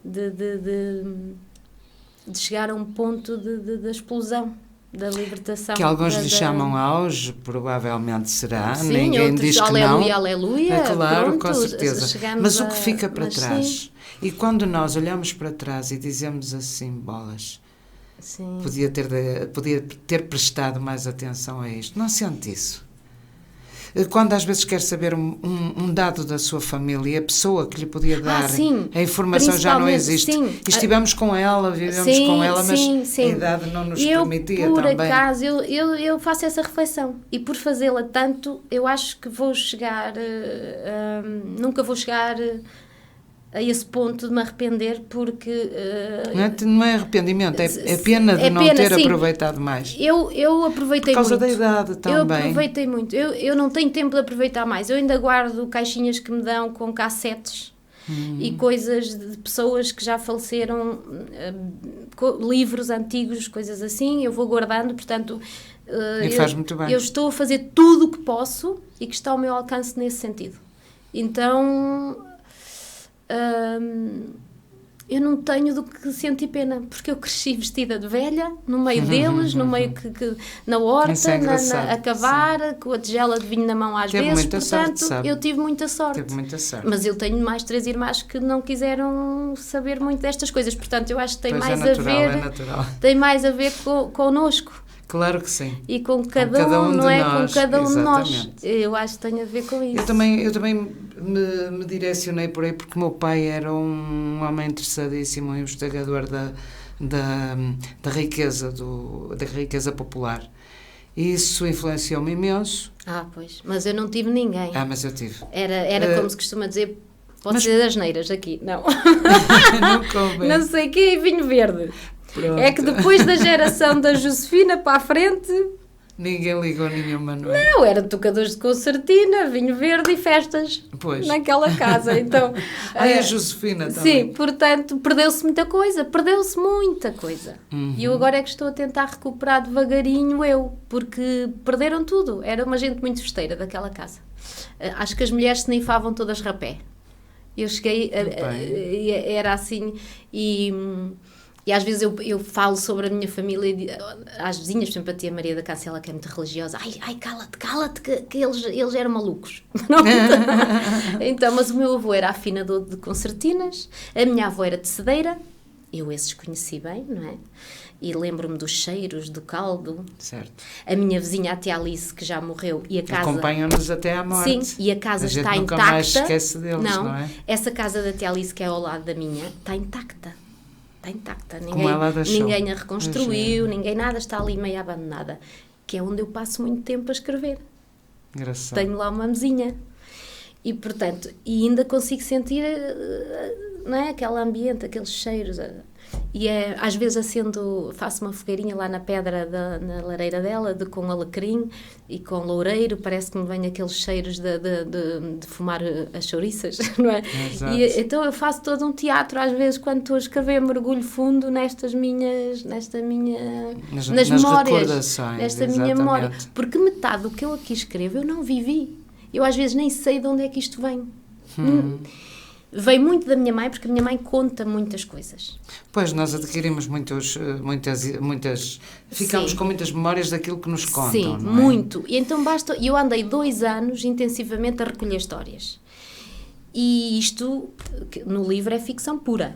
de chegar a um ponto da explosão, da libertação. Que alguns lhe chamam auge, provavelmente será. Sim, ninguém diz que aleluia, não. Aleluia, claro, pronto, com certeza. Mas o que fica para trás? Sim. E quando nós olhamos para trás e dizemos assim, bolas, sim. Podia ter prestado mais atenção a isto. Não sente isso? Quando às vezes quer saber um dado da sua família, a pessoa que lhe podia dar a informação já não existe. Sim. E estivemos com ela, vivemos com ela, mas a idade não nos permitia também. Por acaso, eu faço essa reflexão. E por fazê-la tanto, eu acho que vou chegar... nunca vou chegar... a esse ponto de me arrepender, porque... não é arrependimento, é pena de não ter aproveitado mais. Eu aproveitei muito. Por causa da idade também. Eu aproveitei muito. Eu não tenho tempo de aproveitar mais. Eu ainda guardo caixinhas que me dão com cassetes e coisas de pessoas que já faleceram, livros antigos, coisas assim, eu vou guardando, portanto... e faz muito bem. Eu estou a fazer tudo o que posso e que está ao meu alcance nesse sentido. Então... eu não tenho do que sentir pena, porque eu cresci vestida de velha, no meio deles, no meio que na horta, a cavar, com a tigela de vinho na mão às vezes, portanto, eu tive muita sorte. Mas eu tenho mais 3 irmãs que não quiseram saber muito destas coisas, portanto, eu acho que tem mais tem mais a ver connosco. Claro que sim. E com cada um, não é? Nós, com cada um de nós. Exatamente. Eu acho que tem a ver com isso. Eu também me direcionei por aí porque o meu pai era um homem interessadíssimo, um investigador da riqueza popular. E isso influenciou-me imenso. Pois. Mas eu não tive ninguém. Mas eu tive. Era como se costuma dizer, pode ser das neiras aqui. Não. Não convém. Não sei o que, vinho verde. Pronto. É que depois da geração da Josefina para a frente... Ninguém ligou nenhuma, não é? Não, eram tocadores de concertina, vinho verde e festas. Pois. Naquela casa, então... a Josefina também. Sim, portanto, perdeu-se muita coisa. E eu agora é que estou a tentar recuperar devagarinho porque perderam tudo. Era uma gente muito festeira daquela casa. Acho que as mulheres se nifavam todas rapé. Eu cheguei... era assim... E às vezes eu falo sobre a minha família às vizinhas, por exemplo, a tia Maria da Cancela, que é muito religiosa. Ai, cala-te, que eles eram malucos. Então, mas o meu avô era afinador de concertinas, a minha avó era tecedeira, eu esses conheci bem, não é? E lembro-me dos cheiros, do caldo. Certo. A minha vizinha, a tia Alice, que já morreu, e a casa... Acompanham-nos até à morte. Sim, e a casa está intacta. Nunca mais esquece deles, não é? Essa casa da tia Alice, que é ao lado da minha, está intacta. Está intacta, ninguém a reconstruiu, nada, está ali meio abandonada, que é onde eu passo muito tempo a escrever. Engraçado. Tenho lá uma mesinha e, portanto, ainda consigo sentir, não é, aquele ambiente, aqueles cheiros, e às vezes faço uma fogueirinha lá na pedra, na lareira dela, com alecrim e com loureiro, parece que me vêm aqueles cheiros de fumar as chouriças, não é? Exato. E então eu faço todo um teatro, às vezes, quando estou a escrever, mergulho fundo nas memórias, nesta minha memória, porque metade do que eu aqui escrevo eu não vivi, eu às vezes nem sei de onde é que isto vem. Veio muito da minha mãe, porque a minha mãe conta muitas coisas. Pois, nós adquirimos muitas... Ficamos com muitas memórias daquilo que nos contam, sim, não é? muito. E então eu andei 2 anos intensivamente a recolher histórias. E isto, no livro, é ficção pura.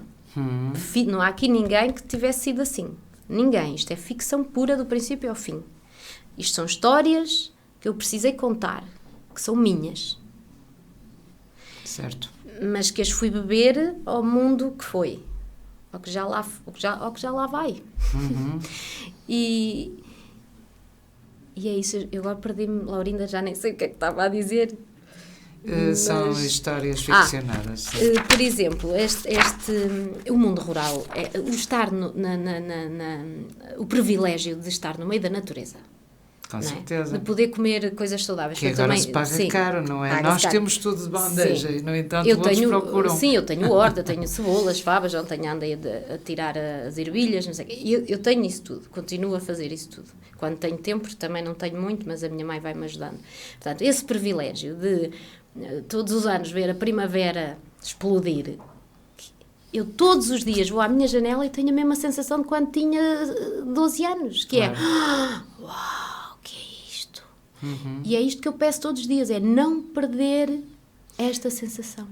Não há aqui ninguém que tivesse sido assim. Ninguém. Isto é ficção pura do princípio ao fim. Isto são histórias que eu precisei contar, que são minhas. Certo. Mas que as fui beber ao mundo que foi. Ao que já lá vai. Uhum. E é isso. Eu agora perdi-me, Laurinda, já nem sei o que é que estava a dizer. São histórias ficcionadas. Por exemplo, o mundo rural, o estar o privilégio de estar no meio da natureza. Com certeza. De poder comer coisas saudáveis. Que agora se paga caro, não é? Nós temos tudo de bandeja e, no entanto, outros procuram. Sim, eu tenho horta, tenho cebolas, favas, ontem andei a tirar as ervilhas, não sei o quê. Eu tenho isso tudo, continuo a fazer isso tudo. Quando tenho tempo, também não tenho muito, mas a minha mãe vai-me ajudando. Portanto, esse privilégio de todos os anos ver a primavera explodir. Eu todos os dias vou à minha janela e tenho a mesma sensação de quando tinha 12 anos, que claro. Uau! Uhum. E é isto que eu peço todos os dias, é não perder esta sensação.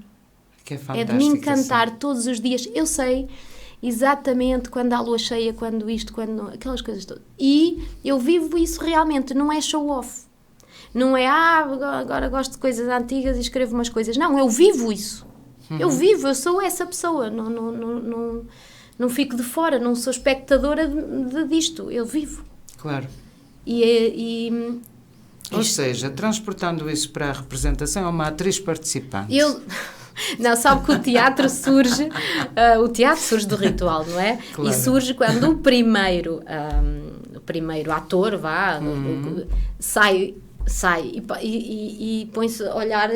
Que é fantástica. É de me encantar todos os dias. Eu sei exatamente quando há lua cheia, quando isto, quando aquelas coisas todas. E eu vivo isso realmente, não é show-off. Não é, agora gosto de coisas antigas e escrevo umas coisas. Não, eu vivo isso. Uhum. Eu sou essa pessoa. Não fico de fora, não sou espectadora disto. Eu vivo. Claro. Ou seja, transportando isso para a representação, é uma atriz participante. Não, sabe que o teatro surge do ritual, não é? Claro. E surge quando o primeiro ator sai e põe-se a olhar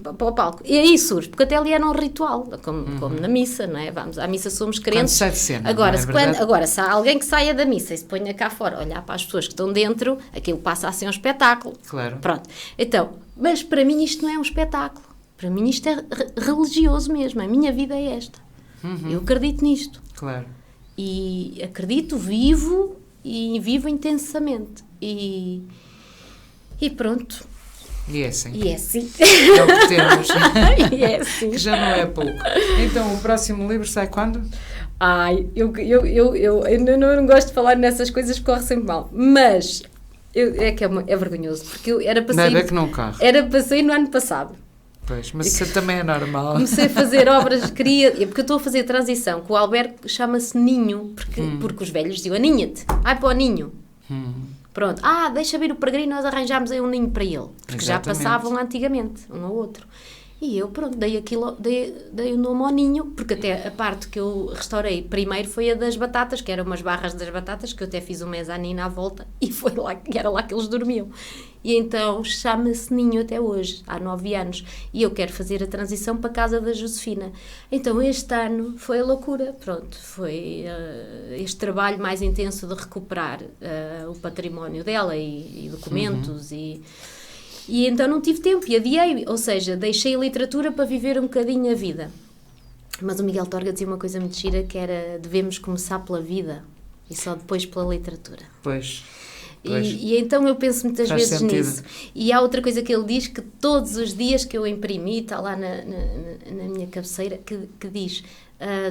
para o palco. E aí surge, porque até ali era um ritual, como na missa, não é? Vamos, à missa somos crentes. Quando sai de cena, agora, se há alguém que saia da missa e se ponha cá fora, olhar para as pessoas que estão dentro, aquilo passa a ser um espetáculo. Claro. Pronto. Então, mas para mim isto não é um espetáculo. Para mim isto é religioso mesmo. A minha vida é esta. Uhum. Eu acredito nisto. Claro. E acredito, vivo intensamente. E pronto. E é assim. É o que temos. E é assim. Que já não é pouco. Então, o próximo livro sai quando? Eu não gosto de falar nessas coisas, corre sempre mal. Mas é vergonhoso, porque era para sair. Não é que não corre. Era para sair no ano passado. Pois, mas isso também é normal. Comecei a fazer obras, porque eu estou a fazer transição, que o albergue chama-se Ninho, porque os velhos diziam, aninha-te, vai para o ninho. Pronto, deixa vir o peregrino, nós arranjámos aí um ninho para ele. Porque já passavam antigamente, um ao outro. E eu, pronto, dei o nome ao ninho, porque até a parte que eu restaurei primeiro foi a das batatas, que eram umas barras das batatas, que eu até fiz um mezanino à volta, e era lá que eles dormiam. E então chama-se Ninho até hoje, há 9 anos. E eu quero fazer a transição para a casa da Josefina. Então este ano foi a loucura, pronto, foi este trabalho mais intenso de recuperar o património dela e documentos e então não tive tempo e adiei, ou seja, deixei a literatura para viver um bocadinho a vida. Mas o Miguel Torga dizia uma coisa muito gira, que era, devemos começar pela vida e só depois pela literatura. Pois. E então eu penso muitas vezes nisso. E há outra coisa que ele diz, que todos os dias que eu imprimi, está lá na minha cabeceira, que diz,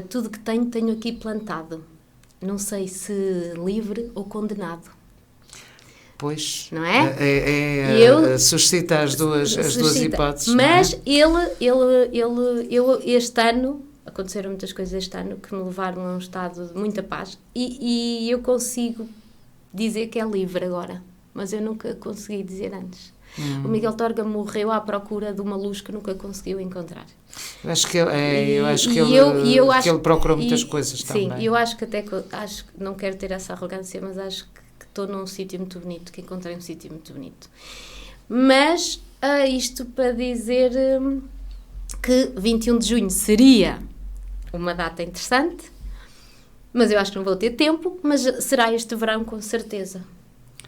tudo que tenho aqui plantado. Não sei se livre ou condenado. Pois, não é? Suscita as duas hipóteses. Mas ele este ano, aconteceram muitas coisas este ano que me levaram a um estado de muita paz e eu consigo dizer que é livre agora, mas eu nunca consegui dizer antes. O Miguel Torga morreu à procura de uma luz que nunca conseguiu encontrar. Eu acho que ele procura muitas coisas também. Sim, eu acho que não quero ter essa arrogância, mas acho que estou num sítio muito bonito, que encontrei um sítio muito bonito. Mas isto para dizer que 21 de junho seria uma data interessante, mas eu acho que não vou ter tempo, mas será este verão com certeza.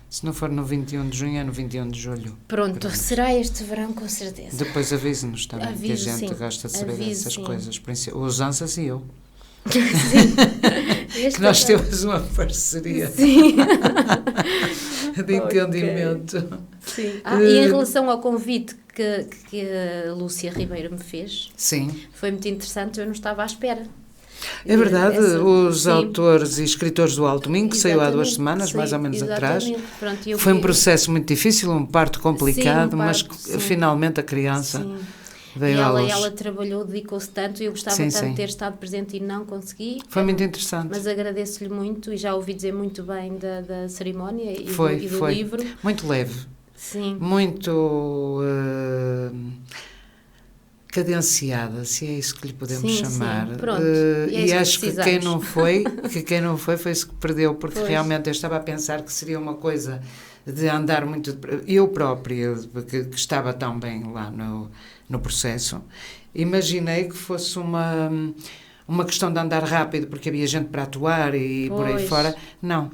Se não for no 21 de junho, é no 21 de julho. Pronto, será este verão com certeza. Depois avise-nos também, que a gente gosta de saber essas coisas. Os Ansas e eu. Sim. Que nós temos uma parceria de entendimento. Sim. E em relação ao convite que a Lúcia Ribeiro me fez, sim, foi muito interessante, eu não estava à espera. É verdade, os sim. autores e escritores do Alto Minho, que saiu há 2 Exatamente, semanas, sim, mais ou menos atrás, exatamente. Pronto, eu foi um fui- processo muito difícil, um parto complicado, Sim, um mas parto, sim. finalmente a criança Sim. veio E à ela, luz. ela trabalhou, dedicou-se tanto, e eu gostava Sim, tanto sim. de ter estado presente e não consegui. Foi muito interessante. Mas agradeço-lhe muito, e já ouvi dizer muito bem da cerimónia e Foi, do foi. livro. Muito leve, Sim, muito cadenciada, se é isso que lhe podemos Sim, chamar. sim. Pronto, e é E isso que acho que quem precisamos. não foi foi isso que perdeu, porque Pois. realmente eu estava a pensar que seria uma coisa de andar muito... Eu própria, que estava tão bem lá no processo, imaginei que fosse uma questão de andar rápido, porque havia gente para atuar e por aí Pois. fora. Não.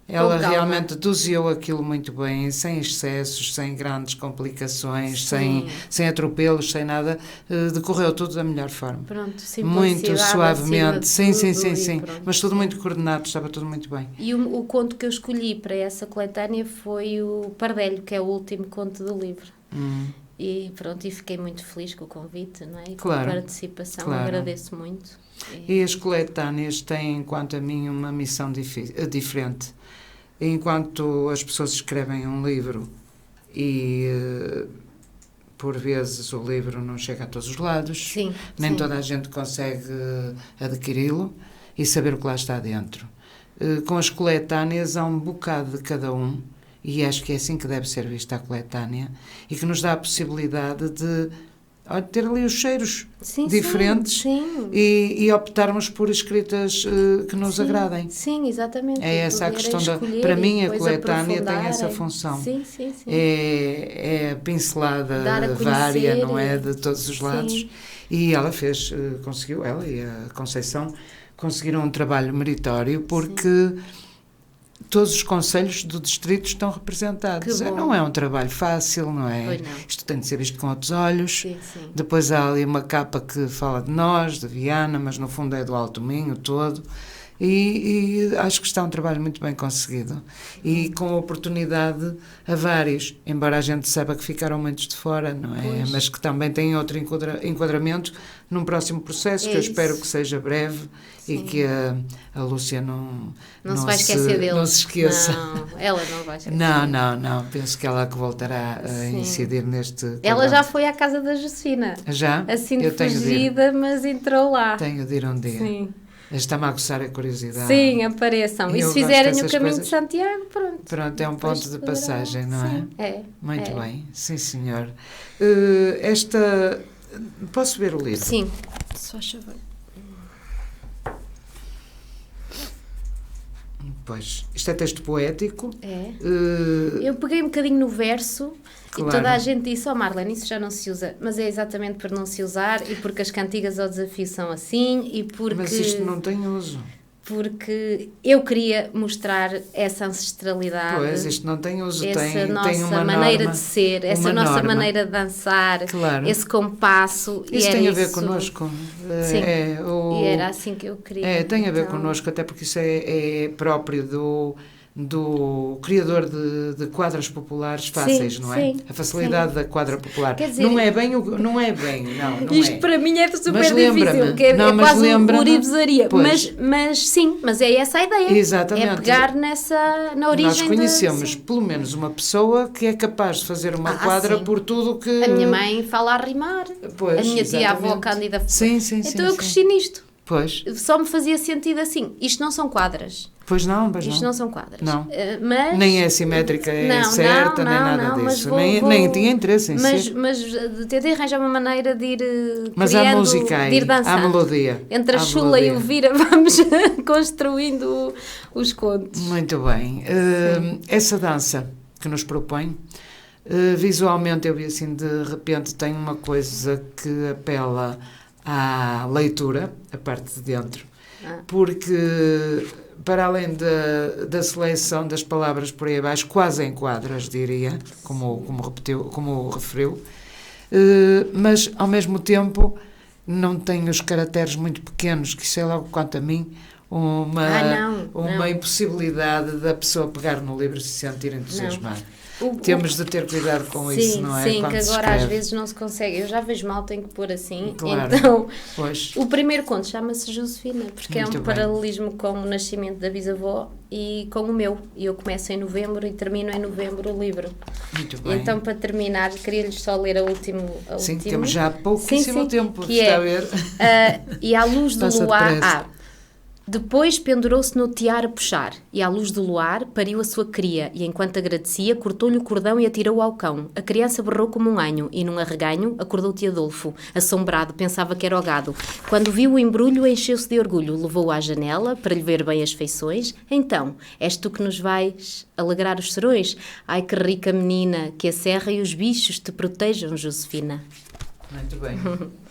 Ela Com calma. realmente doseou aquilo muito bem, sem excessos, sem grandes complicações, Sim. sem atropelos, sem nada. Decorreu tudo da melhor forma. pronto, Muito simplicidade acima suavemente. de Sim, sim, tudo sim, e sim. pronto, Mas tudo sim. muito coordenado, estava tudo muito bem. E o conto que eu escolhi para essa coletânea foi o Pardelho, que é o último conto do livro. E pronto, e fiquei muito feliz com o convite, não é? E com Claro, a participação, claro. agradeço muito. E as coletâneas têm, quanto a mim, uma missão diferente. Enquanto as pessoas escrevem um livro e, por vezes, o livro não chega a todos os lados, Sim, nem sim. toda a gente consegue adquiri-lo e saber o que lá está dentro. Com as coletâneas há um bocado de cada um, e acho que é assim que deve ser vista a coletânea, e que nos dá a possibilidade de ter ali os cheiros Sim, diferentes sim. e optarmos por escritas que nos Sim, agradem. Sim, exatamente. É essa a Poderem questão escolher para e mim, a depois coletânea tem essa aprofundarem. função. Sim, sim, sim. É a pincelada Dar a vária, conhecer não é? De todos os lados. Sim. E ela conseguiu, ela e a Conceição conseguiram um trabalho meritório, porque todos os concelhos do distrito estão representados. Que bom. Não é um trabalho fácil, não é? Pois não. Isto tem de ser visto com outros olhos. Sim, sim. Depois há ali uma capa que fala de nós, de Viana, mas no fundo é do Alto Minho todo. E acho que está um trabalho muito bem conseguido. E com oportunidade a vários, embora a gente saiba que ficaram muitos de fora, não é? Pois. Mas que também têm outro enquadramento num próximo processo, É que eu isso. espero que seja breve. E Sim. que a Lúcia não se vai esquecer dele. não se esqueça. Não, ela não vai esquecer. Não. Penso que ela que voltará a Sim. incidir neste Ela quadrante. já foi à casa da Josefina. Já? Assim de Eu tenho de ir. fugida, mas entrou lá. Tenho de ir um dia. Sim. Está-me a aguçar a curiosidade. Sim, apareçam. Eu E se gosto fizerem o dessas caminho coisas. de Santiago, pronto. Pronto, é um Depois ponto de poderá- passagem, não Sim, é? Muito é. bem, sim senhor. Posso ver o livro? Sim, só favor. Pois, isto é texto poético. É. Eh, Eu peguei um bocadinho no verso Claro. e toda a gente disse: "Oh Marlene, isso já não se usa." Mas é exatamente por não se usar e porque as cantigas ao desafio são assim e porque... Mas isto não tem uso. Porque eu queria mostrar essa ancestralidade. Pois, isto não tem uso. Essa Tem nossa uma maneira norma, de ser, essa uma nossa norma. maneira de dançar, Claro. esse compasso. Isso e era tem a ver isso- connosco. Sim. E E era assim que eu queria. tem a ver Então, connosco, até porque isso é próprio do criador de quadras populares fáceis, Sim, não é? sim, A facilidade da quadra popular. Quer dizer, não é bem, não Isto é. para mim é super Mas lembra-me. difícil, que é, Não, é mas quase lembra-me. uribesaria. Pois. Mas sim, mas é essa a ideia. Exatamente. É pegar na origem Nós conhecemos sim. pelo menos uma pessoa que é capaz de fazer uma quadra sim. por tudo que... A minha mãe fala a rimar. Pois, a minha tia-avó exatamente. Cândida. Sim, sim, sim. Então eu sim. cresci nisto. Pois, Só me fazia sentido assim. Isto não são quadras. pois não. Isto não são quadras. Não. Mas... Nem é simétrica, é Não, certa, não, nem não, nada não, mas disso. vou- Nem tinha interesse em Mas, ser. mas tentei arranjar uma maneira de ir Mas há criando, música aí, de ir dançando. há melodia. Entre a há chula e o melodia. vira vamos construindo os contos. Muito bem. Essa dança que nos propõe, visualmente eu vi assim, de repente tem uma coisa que apela à leitura, a parte de dentro, porque para além da seleção das palavras por aí abaixo, quase em quadras, diria, como referiu, mas ao mesmo tempo não tem os caracteres muito pequenos, que isso é logo quanto a mim uma impossibilidade da pessoa pegar no livro e se sentir entusiasmada. Temos de ter cuidado com isso, não é? Sim, quando que se agora escreve. às vezes não se consegue. Eu já vejo mal, tenho que pôr assim. Claro. Então, Pois. o primeiro conto chama-se Josefina, porque Muito é um bem. paralelismo com o nascimento da bisavó e com o meu. E eu começo em novembro e termino em novembro o livro. Muito bem. Então, para terminar, queria-lhes só ler a última. Sim, temos já pouquíssimo tempo, que está é, a ver? E à luz do Passa luar... depressa. Depois pendurou-se no tear a puxar, e à luz do luar pariu a sua cria, e enquanto agradecia, cortou-lhe o cordão e atirou-o ao cão. A criança berrou como um anho, e num arreganho acordou o tio Adolfo. Assombrado, pensava que era o gado. Quando viu o embrulho, encheu-se de orgulho, levou-o à janela, para lhe ver bem as feições. Então, és tu que nos vais alegrar os serões? Ai, que rica menina, que a serra e os bichos te protejam, Josefina. Muito bem.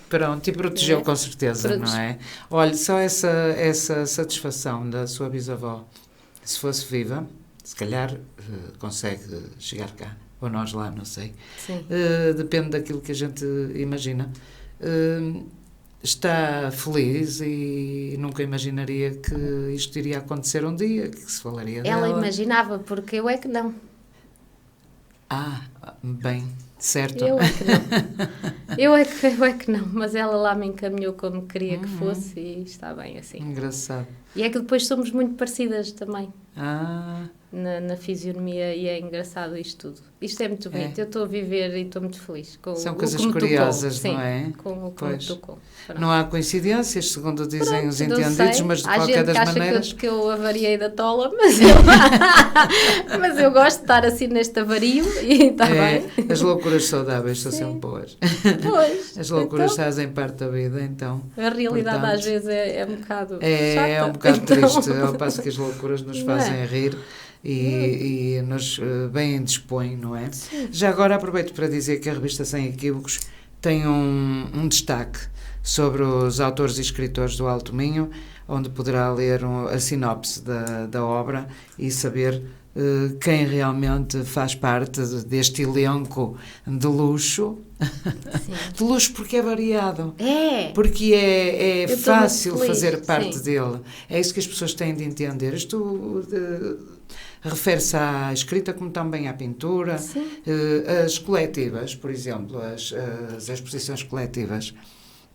Pronto, e protegeu com certeza, não é? Olha, só essa satisfação da sua bisavó, se fosse viva, se calhar consegue chegar cá, ou nós lá, não sei. Sim. Depende daquilo que a gente imagina. Está feliz e nunca imaginaria que isto iria acontecer um dia, que se falaria Ela dela. imaginava, porque eu é que não. Bem, certo. Eu é que não. Eu é que não, mas ela lá me encaminhou como queria que fosse e está bem assim. Engraçado. E é que depois somos muito parecidas também Ah, na fisionomia e é engraçado isto tudo. Isto é muito bonito, eu estou a viver e estou muito feliz com São o coisas que me curiosas, tocou. não é? Sim, com o que me Pois. tocou. Pronto. não há coincidências, segundo dizem Pronto, os não entendidos, sei. mas de Há qualquer gente das que acha maneiras... que eu avariei da tola, mas eu gosto de estar assim neste avario e está bem. As loucuras saudáveis são sempre boas. Pois, As loucuras então, fazem parte da vida, então... a realidade portanto, às vezes é um bocado É chata. um bocado Então, triste, ao passo que as loucuras nos Não é? fazem rir e nos bem dispõem, não é? Já agora aproveito para dizer que a revista Sem Equívocos tem um destaque sobre os autores e escritores do Alto Minho, onde poderá ler a sinopse da obra e saber quem realmente faz parte deste elenco de luxo. Sim. De luxo porque é variado. É. Porque é Eu estou fácil muito feliz, fazer parte sim. dele. É isso que as pessoas têm de entender. Isto refere-se à escrita como também à pintura. Sim. As coletivas, por exemplo, as exposições coletivas,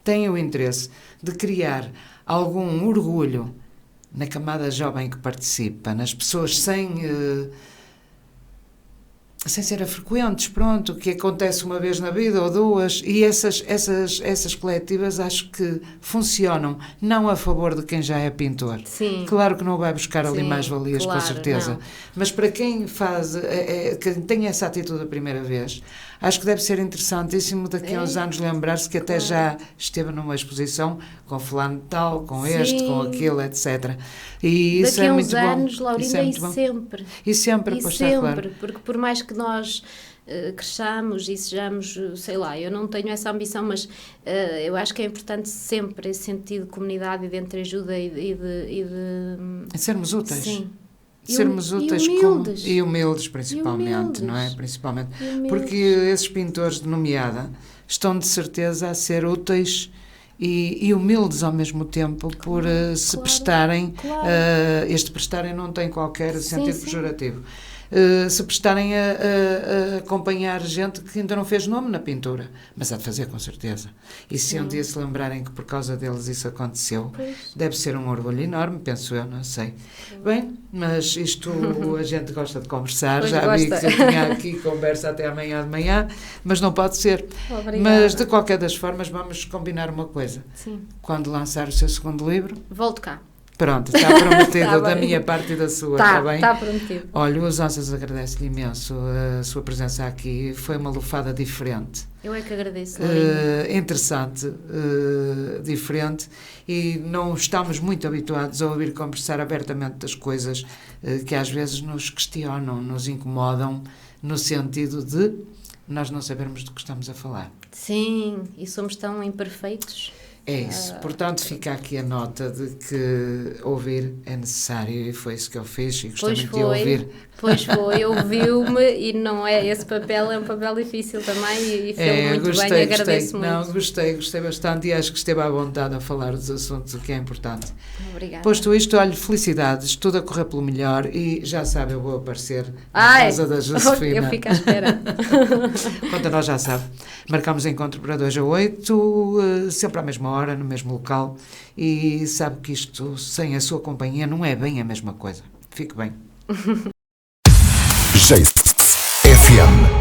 têm o interesse de criar algum orgulho na camada jovem que participa, nas pessoas sem ser frequentes, pronto, que acontece uma vez na vida ou duas, e essas coletivas acho que funcionam não a favor de quem já é pintor. Sim. Claro que não vai buscar ali Sim, mais-valias, claro, com certeza, não. mas para quem quem tem essa atitude a primeira vez, acho que deve ser interessantíssimo daqui a uns anos lembrar-se que até já esteve numa exposição com fulano tal, com este, com aquele, etc. E isso Daqui é a muito uns bom. anos, Laurinda, Isso é e muito bom. sempre. E sempre, E pois está sempre, claro. porque por mais que nós cresçamos e sejamos, sei lá, eu não tenho essa ambição, mas eu acho que é importante sempre esse sentido de comunidade e de entreajuda e de Sermos úteis. Sim. Sermos úteis e humildes, principalmente, humildes. não é? Principalmente. E humildes. Porque esses pintores de nomeada estão de certeza a ser úteis e humildes ao mesmo tempo por se claro, prestarem, claro. este prestarem não tem qualquer Sim, sentido sim. pejorativo, se prestarem a acompanhar gente que ainda não fez nome na pintura, mas há de fazer com certeza. E se um dia se lembrarem que por causa deles isso aconteceu, Pois. deve ser um orgulho enorme, penso eu, não sei. Bem, mas isto a gente gosta de conversar, Pois já vi gosta. que eu tinha aqui conversa até amanhã de manhã, mas não pode ser. Obrigada. Mas de qualquer das formas vamos combinar uma coisa. Sim. Quando lançar o seu segundo livro, Volto cá. pronto, está prometido Tá da bem. minha parte e da sua, está bem? Está prometido. Olha, os Ansas agradece-lhe imenso a sua presença aqui, foi uma lufada diferente. Eu é que agradeço, Laurinda. Interessante, diferente, e não estamos muito habituados a ouvir conversar abertamente das coisas que às vezes nos questionam, nos incomodam, no sentido de nós não sabermos do que estamos a falar. Sim, e somos tão imperfeitos. É isso. Portanto, fica aqui a nota de que ouvir é necessário e foi isso que eu fiz e gostei muito de ouvir. Pois foi, ouviu-me e não é, esse papel é um papel difícil também e fez muito bem, agradeço muito. Não, gostei bastante e acho que esteve à vontade a falar dos assuntos, o que é importante. Obrigada. Posto isto, olha, felicidades, tudo a correr pelo melhor e já sabe, eu vou aparecer na casa da Josefina. Eu fico à espera. Quanto a nós já sabe, marcamos encontro para 2 a 8, sempre à mesma hora, no mesmo local, e sabe que isto, sem a sua companhia, não é bem a mesma coisa. Fique bem. FM.